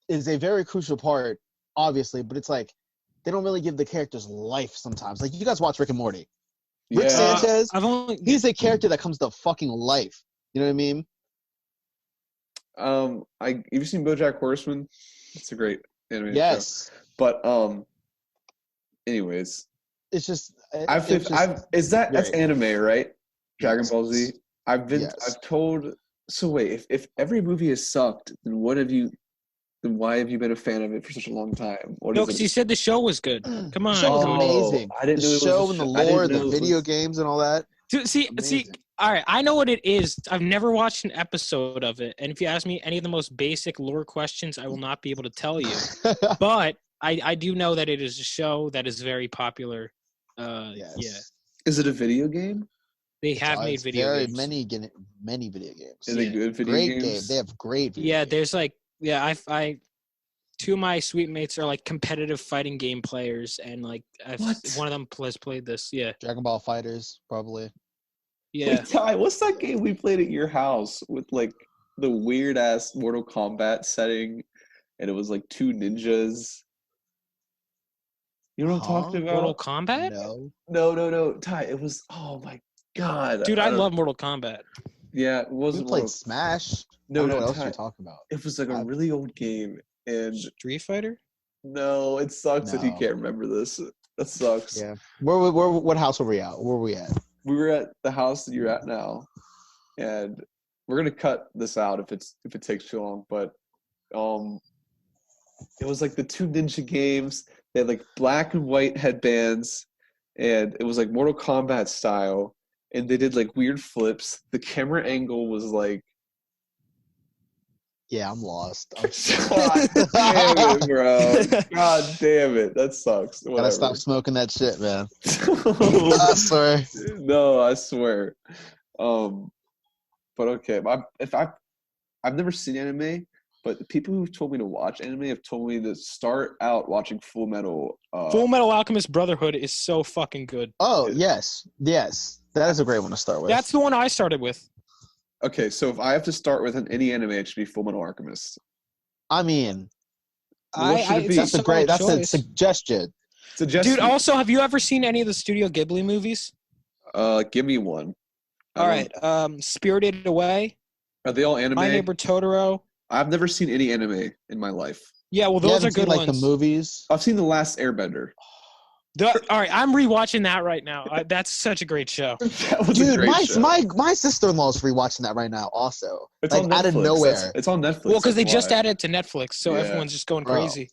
[SPEAKER 2] is a very crucial part, obviously, but it's like they don't really give the characters life sometimes. Like you guys watch Rick and Morty. Rick Sanchez, he's a character that comes to fucking life. You know what I mean?
[SPEAKER 1] Have you seen BoJack Horseman? It's a great animated show.
[SPEAKER 2] Yes.
[SPEAKER 1] But anyways,
[SPEAKER 2] It's just.
[SPEAKER 1] That's anime, right? Dragon Ball Z.
[SPEAKER 2] Yes.
[SPEAKER 1] I've told. So wait, if every movie has sucked, then why have you been a fan of it for such a long time?
[SPEAKER 3] No, because you said the show was good. Come on,
[SPEAKER 2] The show was
[SPEAKER 3] Cody.
[SPEAKER 2] amazing.
[SPEAKER 1] I didn't know it
[SPEAKER 2] the
[SPEAKER 1] was
[SPEAKER 2] show
[SPEAKER 1] a
[SPEAKER 2] and the
[SPEAKER 1] show. I didn't
[SPEAKER 2] lore,
[SPEAKER 1] know
[SPEAKER 2] the
[SPEAKER 1] it
[SPEAKER 2] video
[SPEAKER 1] was-
[SPEAKER 2] games and all that.
[SPEAKER 3] See,
[SPEAKER 2] Amazing.
[SPEAKER 3] all right, I know what it is. I've never watched an episode of it, and if you ask me any of the most basic lore questions, I will not be able to tell you. But I do know that it is a show that is very popular.
[SPEAKER 2] Yes.
[SPEAKER 3] Yeah,
[SPEAKER 1] Is it a video game?
[SPEAKER 3] they have made
[SPEAKER 2] It's
[SPEAKER 3] video
[SPEAKER 2] very
[SPEAKER 3] games.
[SPEAKER 2] many video games.
[SPEAKER 1] Are they good video
[SPEAKER 2] Great
[SPEAKER 1] games?
[SPEAKER 2] game. They have great video
[SPEAKER 3] Yeah,
[SPEAKER 2] games.
[SPEAKER 3] there's like I two of my suite mates are like competitive fighting game players, and like
[SPEAKER 1] What?
[SPEAKER 3] one of them has played this. Yeah,
[SPEAKER 2] Dragon Ball Fighters, probably.
[SPEAKER 3] yeah.
[SPEAKER 1] Wait, Ty, what's that game we played at your house with like the weird ass Mortal Kombat setting, and it was like two ninjas? You know what I'm talking about?
[SPEAKER 3] Mortal Kombat?
[SPEAKER 2] No.
[SPEAKER 1] Ty, it was. Oh my god,
[SPEAKER 3] Dude, I
[SPEAKER 1] don't-
[SPEAKER 3] love Mortal Kombat.
[SPEAKER 1] Yeah, it
[SPEAKER 2] We
[SPEAKER 1] wasn't.
[SPEAKER 2] played
[SPEAKER 1] Mortal-
[SPEAKER 2] Smash.
[SPEAKER 1] No,
[SPEAKER 2] I don't know
[SPEAKER 1] no,
[SPEAKER 2] what else
[SPEAKER 1] Ty,
[SPEAKER 2] you're talking about.
[SPEAKER 1] it was like a
[SPEAKER 2] I-
[SPEAKER 1] really old game, and
[SPEAKER 3] Street Fighter?
[SPEAKER 1] no, it sucks that he
[SPEAKER 2] No.
[SPEAKER 1] can't remember this. That sucks.
[SPEAKER 2] Yeah. What house were we at? Where were we at?
[SPEAKER 1] We were at the house that you're at now, and we're gonna cut this out if it takes too long. But it was like the two ninja games. They had like black and white headbands, and it was like Mortal Kombat style. And they did like weird flips. The camera angle was like,
[SPEAKER 2] Yeah, I'm lost.
[SPEAKER 1] God damn it, bro! God damn it, that sucks.
[SPEAKER 2] Gotta
[SPEAKER 1] Whatever.
[SPEAKER 2] stop smoking that shit, man. I swear.
[SPEAKER 1] No, I swear. But okay, I've never seen anime, but the people who've told me to watch anime have told me to start out watching Full Metal.
[SPEAKER 3] Full Metal Alchemist Brotherhood is so fucking good.
[SPEAKER 2] Oh, yes. That is a great one to start with.
[SPEAKER 3] That's the one I started with.
[SPEAKER 1] Okay, so if I have to start with any anime, it should be Full Metal Alchemist.
[SPEAKER 2] I mean,
[SPEAKER 1] What should it be?
[SPEAKER 2] that's a suggestion.
[SPEAKER 1] Suggestion.
[SPEAKER 3] Dude, also, have you ever seen any of the Studio Ghibli movies?
[SPEAKER 1] Give me one.
[SPEAKER 3] All right, Spirited Away,
[SPEAKER 1] Are they all anime?
[SPEAKER 3] My Neighbor Totoro.
[SPEAKER 1] I've never seen any anime in my life.
[SPEAKER 3] Yeah, well,
[SPEAKER 2] You
[SPEAKER 3] those
[SPEAKER 2] haven't
[SPEAKER 3] are good
[SPEAKER 2] seen, like
[SPEAKER 3] ones.
[SPEAKER 2] the movies.
[SPEAKER 1] I've seen The Last Airbender.
[SPEAKER 3] All right, I'm rewatching that right now. That's such a great show.
[SPEAKER 1] That was a
[SPEAKER 2] Dude,
[SPEAKER 1] great show.
[SPEAKER 2] my sister-in-law's rewatching that right now. Also,
[SPEAKER 1] It's
[SPEAKER 2] like
[SPEAKER 1] on
[SPEAKER 2] out of
[SPEAKER 1] Netflix.
[SPEAKER 2] nowhere.
[SPEAKER 1] It's on Netflix.
[SPEAKER 3] Well, because they
[SPEAKER 1] that's
[SPEAKER 3] just
[SPEAKER 1] why.
[SPEAKER 3] added it to Netflix, so
[SPEAKER 1] Yeah.
[SPEAKER 3] everyone's just going
[SPEAKER 2] Bro.
[SPEAKER 3] crazy.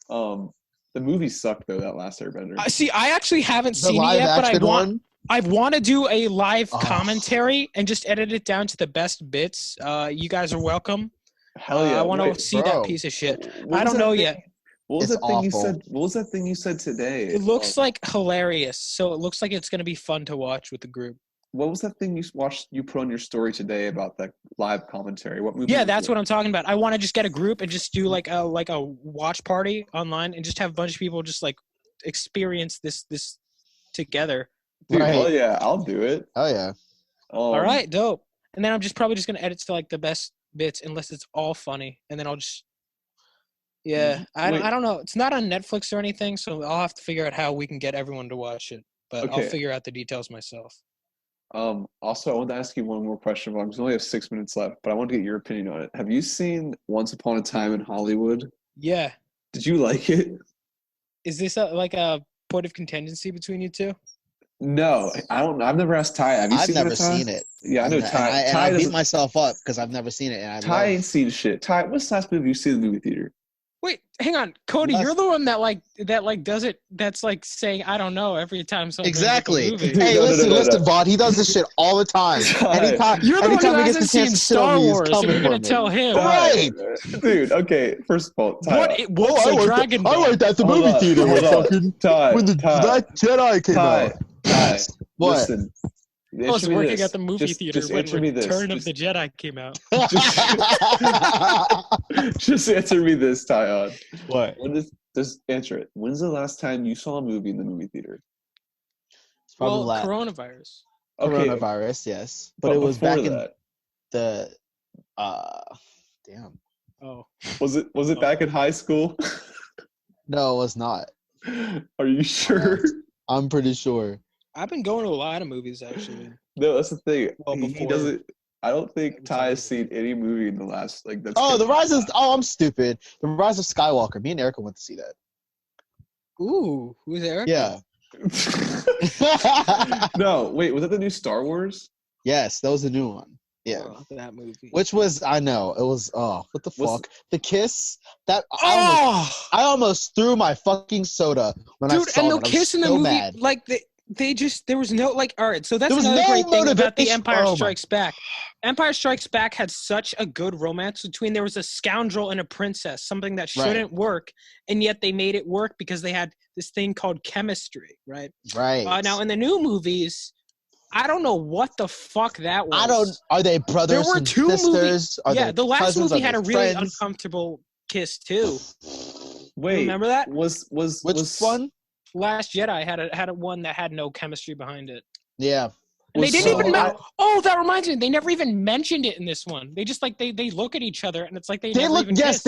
[SPEAKER 1] The movie sucked though. That Last Airbender.
[SPEAKER 3] See, I actually haven't
[SPEAKER 2] The
[SPEAKER 3] seen it
[SPEAKER 2] live
[SPEAKER 3] yet, but
[SPEAKER 2] action one.
[SPEAKER 3] I want to do a live
[SPEAKER 2] Oh.
[SPEAKER 3] commentary and just edit it down to the best bits. You guys are welcome.
[SPEAKER 1] Hell yeah!
[SPEAKER 3] I want
[SPEAKER 1] Wait,
[SPEAKER 3] to see
[SPEAKER 2] bro.
[SPEAKER 3] that piece of shit.
[SPEAKER 1] what
[SPEAKER 3] I
[SPEAKER 1] was
[SPEAKER 3] don't
[SPEAKER 1] that
[SPEAKER 3] know
[SPEAKER 1] thing-
[SPEAKER 3] yet.
[SPEAKER 1] What was
[SPEAKER 2] It's
[SPEAKER 1] that thing you
[SPEAKER 2] awful.
[SPEAKER 1] said? What was that thing you said today?
[SPEAKER 3] It looks like hilarious, so it looks like it's going to be fun to watch with the group.
[SPEAKER 1] What was that thing you watched? You put on your story today about that live commentary. What movie?
[SPEAKER 3] Yeah,
[SPEAKER 1] was
[SPEAKER 3] that's
[SPEAKER 1] it?
[SPEAKER 3] what I'm talking about. I want to just get a group and just do like a watch party online and just have a bunch of people just like experience this together.
[SPEAKER 1] Dude,
[SPEAKER 2] Right.
[SPEAKER 1] hell yeah! I'll do it.
[SPEAKER 2] Oh yeah.
[SPEAKER 3] All right, dope. And then I'm probably just gonna edit to like the best bits, unless it's all funny, and then I'll just. Yeah, I
[SPEAKER 1] Wait.
[SPEAKER 3] don't know. It's not on Netflix or anything, so I'll have to figure out how we can get everyone to watch it. But I'll
[SPEAKER 1] Okay.
[SPEAKER 3] figure out the details myself.
[SPEAKER 1] Also, I wanted to ask you one more question, Vaughn, 'cause we only have 6 minutes left, but I want to get your opinion on it. Have you seen Once Upon a Time in Hollywood?
[SPEAKER 3] Yeah,
[SPEAKER 1] Did you like it?
[SPEAKER 3] is this like a point of contingency between you two?
[SPEAKER 1] No, I don't. I've never asked Ty. Have you
[SPEAKER 2] I've
[SPEAKER 1] seen
[SPEAKER 2] never
[SPEAKER 1] it? Ty?
[SPEAKER 2] seen it.
[SPEAKER 1] Yeah, I know
[SPEAKER 2] And
[SPEAKER 1] Ty.
[SPEAKER 2] I
[SPEAKER 1] Ty
[SPEAKER 2] beat
[SPEAKER 1] doesn't.
[SPEAKER 2] myself up because I've never seen it. And
[SPEAKER 1] Ty ain't seen shit. Ty, what's the last movie you seen in the movie theater?
[SPEAKER 3] Wait, hang on, Cody.
[SPEAKER 2] Last-
[SPEAKER 3] You're the one that does it. That's like saying I don't know every time something.
[SPEAKER 2] Exactly.
[SPEAKER 3] Movie.
[SPEAKER 2] Hey,
[SPEAKER 1] No,
[SPEAKER 2] listen,
[SPEAKER 1] no.
[SPEAKER 2] Vaughn. He does this shit all the time.
[SPEAKER 1] Ty.
[SPEAKER 2] Anytime,
[SPEAKER 3] You're the one who
[SPEAKER 2] anytime he gets
[SPEAKER 3] hasn't
[SPEAKER 2] the chance
[SPEAKER 3] seen
[SPEAKER 2] to sit on
[SPEAKER 3] Star
[SPEAKER 2] me, he's
[SPEAKER 3] Wars, and
[SPEAKER 2] coming
[SPEAKER 3] you're gonna
[SPEAKER 2] for me.
[SPEAKER 3] tell him.
[SPEAKER 2] Right.
[SPEAKER 1] Dude, okay, first of all, Ty.
[SPEAKER 3] What's a Dragon Ball?
[SPEAKER 2] I liked that at the
[SPEAKER 1] Hold
[SPEAKER 2] movie
[SPEAKER 1] on,
[SPEAKER 2] theater when
[SPEAKER 1] hold on.
[SPEAKER 2] fucking
[SPEAKER 1] Ty,
[SPEAKER 2] when the
[SPEAKER 1] Ty,
[SPEAKER 2] that Jedi came
[SPEAKER 1] Ty,
[SPEAKER 2] out.
[SPEAKER 1] Ty,
[SPEAKER 2] What?
[SPEAKER 1] listen.
[SPEAKER 3] I was
[SPEAKER 1] Answer me
[SPEAKER 3] working
[SPEAKER 1] this.
[SPEAKER 3] at the movie
[SPEAKER 1] Just-
[SPEAKER 3] theater
[SPEAKER 1] just
[SPEAKER 3] when
[SPEAKER 1] answer me this.
[SPEAKER 3] Return of
[SPEAKER 1] Just-
[SPEAKER 3] the Jedi came out.
[SPEAKER 1] Just answer me this, Tyyonn.
[SPEAKER 2] What?
[SPEAKER 1] Just answer it. When's the last time you saw a movie in the movie theater?
[SPEAKER 2] It's probably
[SPEAKER 3] Well,
[SPEAKER 2] like
[SPEAKER 3] coronavirus.
[SPEAKER 1] Okay,
[SPEAKER 2] coronavirus, yes, but it was
[SPEAKER 1] before
[SPEAKER 2] back in
[SPEAKER 1] that,
[SPEAKER 2] the. Damn.
[SPEAKER 3] Oh,
[SPEAKER 1] was it back in high school?
[SPEAKER 2] No, it was not.
[SPEAKER 1] Are you sure?
[SPEAKER 2] I'm pretty sure.
[SPEAKER 3] I've been going to a lot of movies actually.
[SPEAKER 1] No, that's the thing.
[SPEAKER 3] Well,
[SPEAKER 1] he
[SPEAKER 3] before-
[SPEAKER 1] doesn't. I don't think Ty has seen any movie in the last that's.
[SPEAKER 2] Oh, I'm stupid. The Rise of Skywalker. Me and Erica went to see that.
[SPEAKER 3] Ooh, who's Erica?
[SPEAKER 2] Yeah.
[SPEAKER 1] No, wait, was that the new Star Wars?
[SPEAKER 2] Yes, that was the new one. Yeah.
[SPEAKER 3] Oh, that movie.
[SPEAKER 2] Which was, I know, it was, what the fuck? The kiss, I almost threw my fucking soda when I saw it.
[SPEAKER 3] Dude, and the kiss in the movie,
[SPEAKER 2] mad.
[SPEAKER 3] like, there was no, like, all right, so that's
[SPEAKER 2] another
[SPEAKER 3] great thing about The
[SPEAKER 2] motivation.
[SPEAKER 3] Empire Strikes Back. Empire Strikes Back had such a good romance between, there was a scoundrel and a princess, something that shouldn't work, and yet they made it work because they had this thing called chemistry, right?
[SPEAKER 2] Right.
[SPEAKER 3] Now, in the new movies, I don't know what the fuck that was.
[SPEAKER 2] Are they brothers
[SPEAKER 3] there were
[SPEAKER 2] and
[SPEAKER 3] two
[SPEAKER 2] sisters?
[SPEAKER 3] Movies. Yeah, the last
[SPEAKER 2] cousins?
[SPEAKER 3] movie had a really uncomfortable kiss too.
[SPEAKER 1] Wait,
[SPEAKER 3] remember that?
[SPEAKER 1] Was
[SPEAKER 2] one?
[SPEAKER 3] Last Jedi had a one that had no chemistry behind it.
[SPEAKER 2] Yeah.
[SPEAKER 3] And they didn't even that reminds me. They never even mentioned it in this one. They just like they look at each other and it's like they never even kissed.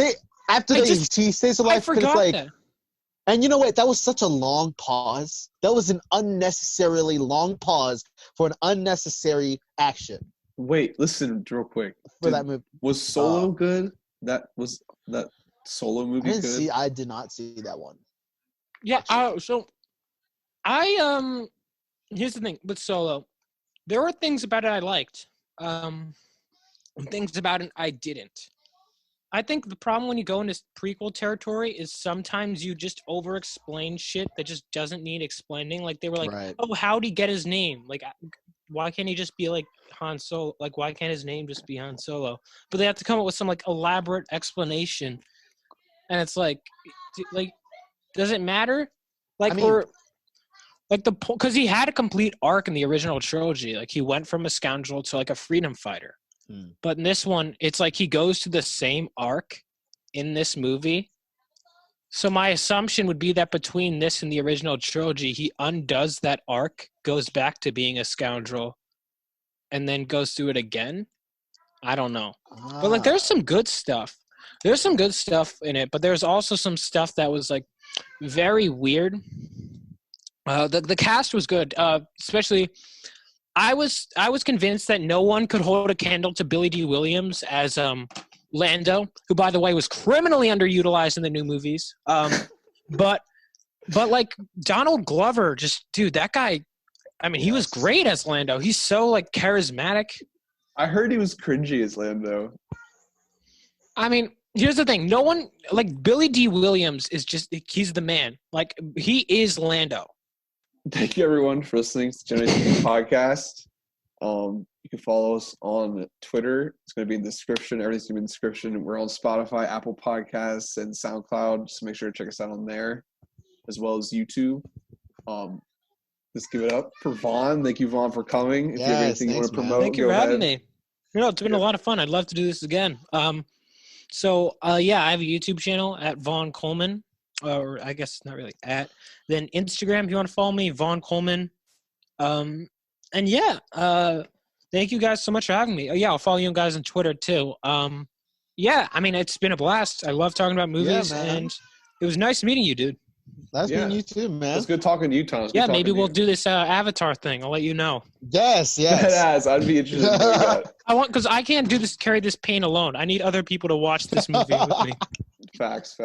[SPEAKER 2] He stays alive.
[SPEAKER 3] I forgot that.
[SPEAKER 2] And you know what? That was such a long pause. That was an unnecessarily long pause for an unnecessary action.
[SPEAKER 1] Wait, listen real quick.
[SPEAKER 2] That movie.
[SPEAKER 1] Was Solo good? That Solo movie good?
[SPEAKER 2] I did not see that one.
[SPEAKER 3] Yeah, here's the thing with Solo. There were things about it I liked. And things about it I didn't. I think the problem when you go into prequel territory is sometimes you just over-explain shit that just doesn't need explaining. Like, they were like, oh, how'd he get his name? Like, why can't he just be like Han Solo? Like, why can't his name just be Han Solo? But they have to come up with some, like, elaborate explanation. And it's like, does it matter? Like, because he had a complete arc in the original trilogy. Like, he went from a scoundrel to, like, a freedom fighter. But in this one, it's like he goes to the same arc in this movie. So my assumption would be that between this and the original trilogy, he undoes that arc, goes back to being a scoundrel, and then goes through it again. I don't know. But, like, there's some good stuff. There's some good stuff in it, but there's also some stuff that was, like, very weird. The cast was good, especially... I was convinced that no one could hold a candle to Billy D. Williams as Lando, who, by the way, was criminally underutilized in the new movies. But like Donald Glover, that guy. I mean, he was great as Lando. He's so like charismatic.
[SPEAKER 1] I heard he was cringy as Lando.
[SPEAKER 3] I mean, here's the thing: no one like Billy D. Williams he's the man. Like he is Lando.
[SPEAKER 1] Thank you, everyone, for listening to Generation Podcast. You can follow us on Twitter. It's going to be in the description. Everything's going to be in the description. We're on Spotify, Apple Podcasts, and SoundCloud. So make sure to check us out on there, as well as YouTube. Let's give it up for Vaughn. Thank you, Vaughn, for coming. If you have anything you want to promote,
[SPEAKER 3] thank you for having me. It's been a lot of fun. I'd love to do this again. I have a YouTube channel at Vaughn Coleman. Or I guess not really at. Then Instagram, if you want to follow me, Vaughn Coleman. Thank you guys so much for having me. I'll follow you guys on Twitter too. I mean, it's been a blast. I love talking about movies, and it was nice meeting you, dude.
[SPEAKER 2] Nice meeting you too, man.
[SPEAKER 1] It's good talking to you, Tom.
[SPEAKER 3] Yeah, maybe we'll do this Avatar thing. I'll let you know.
[SPEAKER 2] Yes.
[SPEAKER 1] I'd be interested in doing that.
[SPEAKER 3] Because I can't carry this pain alone. I need other people to watch this movie with me.
[SPEAKER 1] Facts.